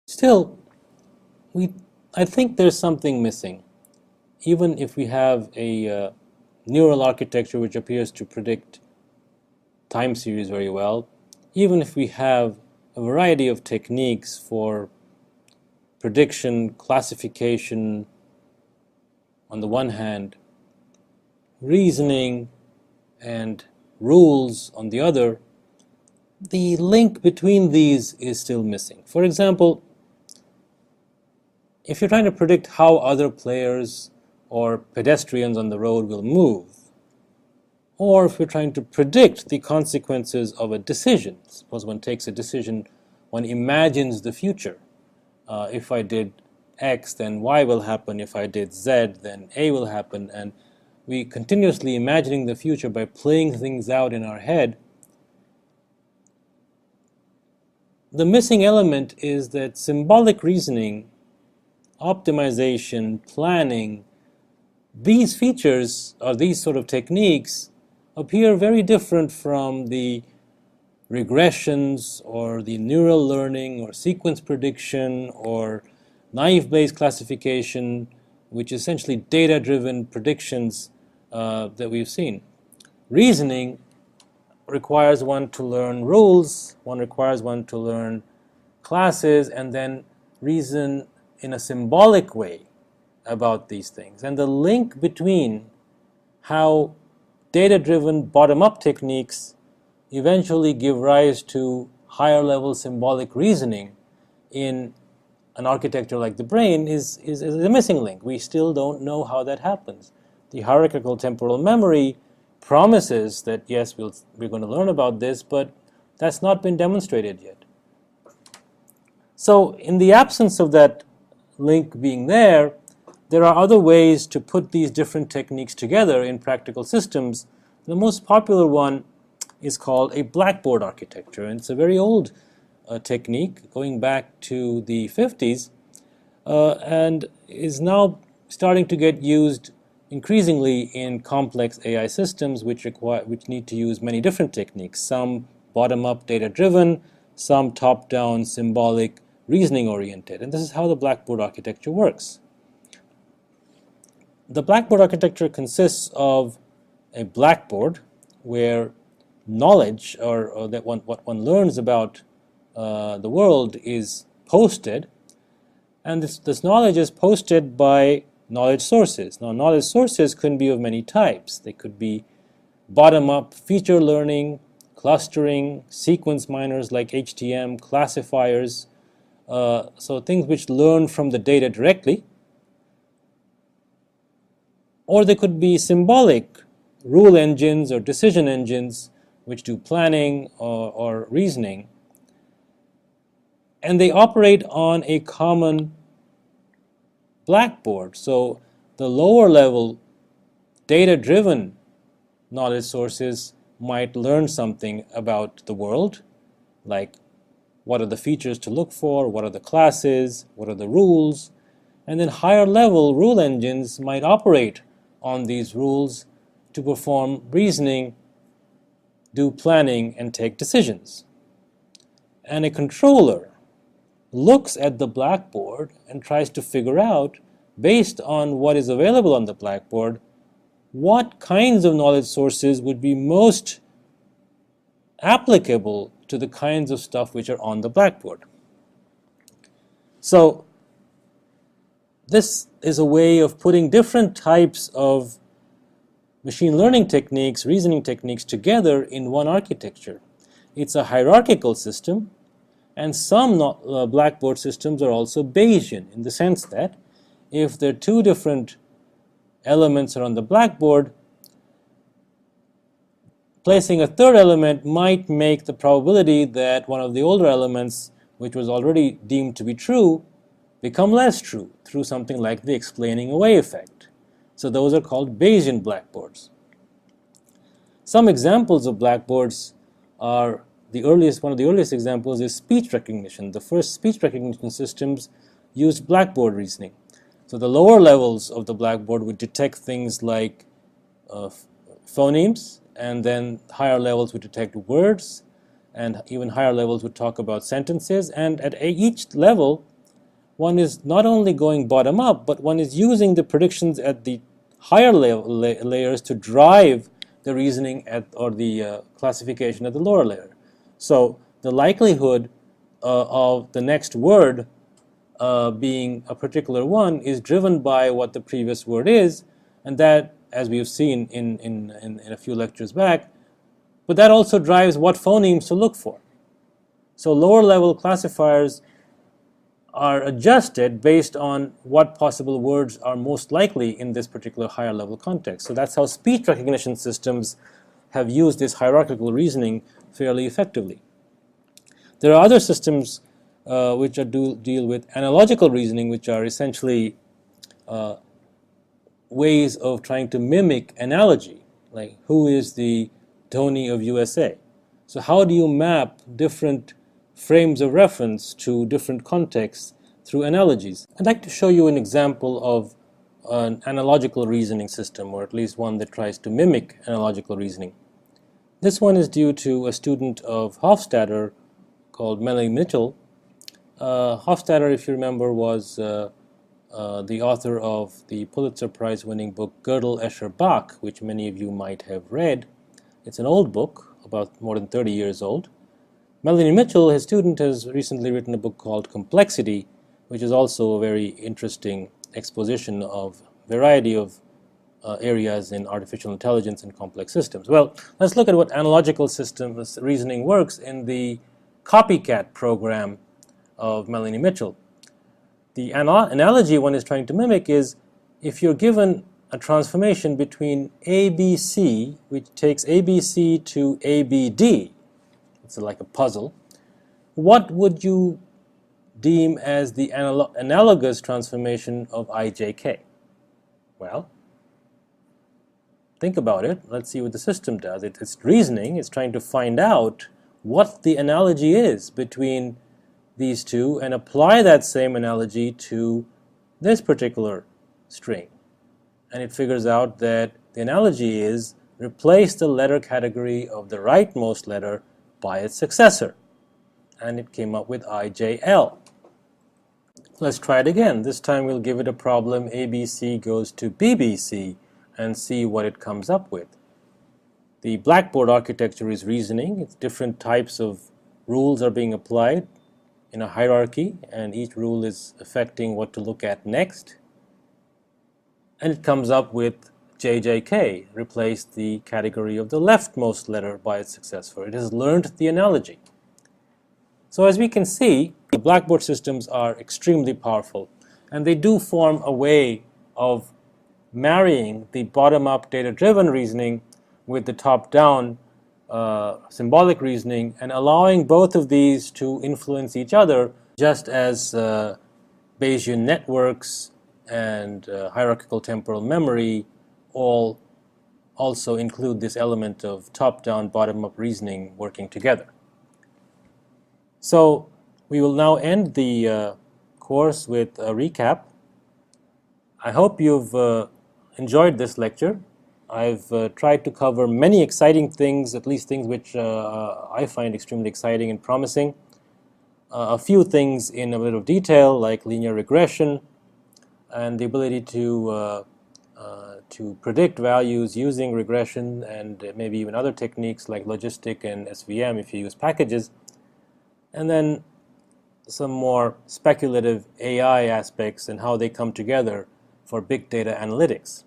Still, I think there's something missing. Even if we have a neural architecture which appears to predict time series very well, even if we have a variety of techniques for prediction, classification on the one hand, reasoning and rules on the other, the link between these is still missing. For example, if you're trying to predict how other players or pedestrians on the road will move, or if you're trying to predict the consequences of a decision, suppose one takes a decision, one imagines the future. If I did X, then Y will happen. If I did Z, then A will happen. And we continuously imagining the future by playing things out in our head. The missing element is that symbolic reasoning, optimization, planning, these features or these sort of techniques appear very different from the regressions or the neural learning or sequence prediction or naive Bayes classification, which is essentially data-driven predictions that we've seen. Reasoning requires one to learn rules, one requires one to learn classes, and then reason in a symbolic way about these things. And the link between how data-driven bottom-up techniques eventually give rise to higher-level symbolic reasoning in an architecture like the brain is a missing link. We still don't know how that happens. The hierarchical temporal memory promises that yes, we're going to learn about this, but that's not been demonstrated yet. So in the absence of that link being there, there are other ways to put these different techniques together in practical systems. The most popular one is called a Blackboard architecture, and it's a very old technique going back to the 50s and is now starting to get used increasingly in complex AI systems which need to use many different techniques, some bottom-up data-driven, some top-down symbolic reasoning oriented, and this is how the Blackboard architecture works. The Blackboard architecture consists of a blackboard where knowledge or that what one learns about the world is posted, and this knowledge is posted by knowledge sources. Now, knowledge sources can be of many types. They could be bottom-up feature learning, clustering, sequence miners like HTM, classifiers, so things which learn from the data directly. Or they could be symbolic rule engines or decision engines which do planning or reasoning. And they operate on a common blackboard. So the lower level data-driven knowledge sources might learn something about the world, like what are the features to look for, what are the classes, what are the rules, and then higher level rule engines might operate on these rules to perform reasoning, do planning, and take decisions. And a controller looks at the blackboard and tries to figure out, based on what is available on the blackboard, what kinds of knowledge sources would be most applicable to the kinds of stuff which are on the blackboard. So this is a way of putting different types of machine learning techniques, reasoning techniques together in one architecture. It's a hierarchical system, and some Blackboard systems are also Bayesian in the sense that if there are two different elements are on the blackboard, placing a third element might make the probability that one of the older elements, which was already deemed to be true, become less true through something like the explaining away effect. So those are called Bayesian blackboards. Some examples of blackboards are one of the earliest examples is speech recognition. The first speech recognition systems used blackboard reasoning. So the lower levels of the blackboard would detect things like phonemes, and then higher levels would detect words, and even higher levels would talk about sentences, and at each level one is not only going bottom up, but one is using the predictions at the higher layers to drive the reasoning at, or the classification at the lower layer. So the likelihood of the next word being a particular one is driven by what the previous word is, and that, as we have seen in a few lectures back, but that also drives what phonemes to look for. So lower level classifiers are adjusted based on what possible words are most likely in this particular higher level context. So that's how speech recognition systems have used this hierarchical reasoning fairly effectively. There are other systems which deal with analogical reasoning, which are essentially ways of trying to mimic analogy, like who is the Dhoni of USA. So how do you map different frames of reference to different contexts through analogies? I'd like to show you an example of an analogical reasoning system, or at least one that tries to mimic analogical reasoning. This one is due to a student of Hofstadter called Melanie Mitchell. Hofstadter, if you remember, was the author of the Pulitzer Prize-winning book Gödel, Escher, Bach, which many of you might have read. It's an old book, about more than 30 years old. Melanie Mitchell, his student, has recently written a book called Complexity, which is also a very interesting exposition of a variety of areas in artificial intelligence and complex systems. Well, let's look at what analogical systems reasoning works in the copycat program of Melanie Mitchell. The analogy one is trying to mimic is if you're given a transformation between ABC, which takes ABC to ABD, it's like a puzzle, what would you deem as the analogous transformation of IJK? Well, think about it. Let's see what the system does. It's reasoning. It's trying to find out what the analogy is between these two and apply that same analogy to this particular string. And it figures out that the analogy is replace the letter category of the rightmost letter by its successor. And it came up with IJL. Let's try it again. This time we'll give it a problem ABC goes to BBC and see what it comes up with. The Blackboard architecture is reasoning. It's different types of rules are being applied in a hierarchy, and each rule is affecting what to look at next. And it comes up with JJK, replace the category of the leftmost letter by its successor. It has learned the analogy. So as we can see, the Blackboard systems are extremely powerful, and they do form a way of marrying the bottom-up data-driven reasoning with the top-down symbolic reasoning, and allowing both of these to influence each other, just as Bayesian networks and hierarchical temporal memory all also include this element of top-down, bottom-up reasoning working together. So we will now end the course with a recap. I hope you've enjoyed this lecture. I've tried to cover many exciting things, at least things which I find extremely exciting and promising. A few things in a bit of detail, like linear regression and the ability to predict values using regression, and maybe even other techniques like logistic and SVM if you use packages. And then some more speculative AI aspects and how they come together for big data analytics.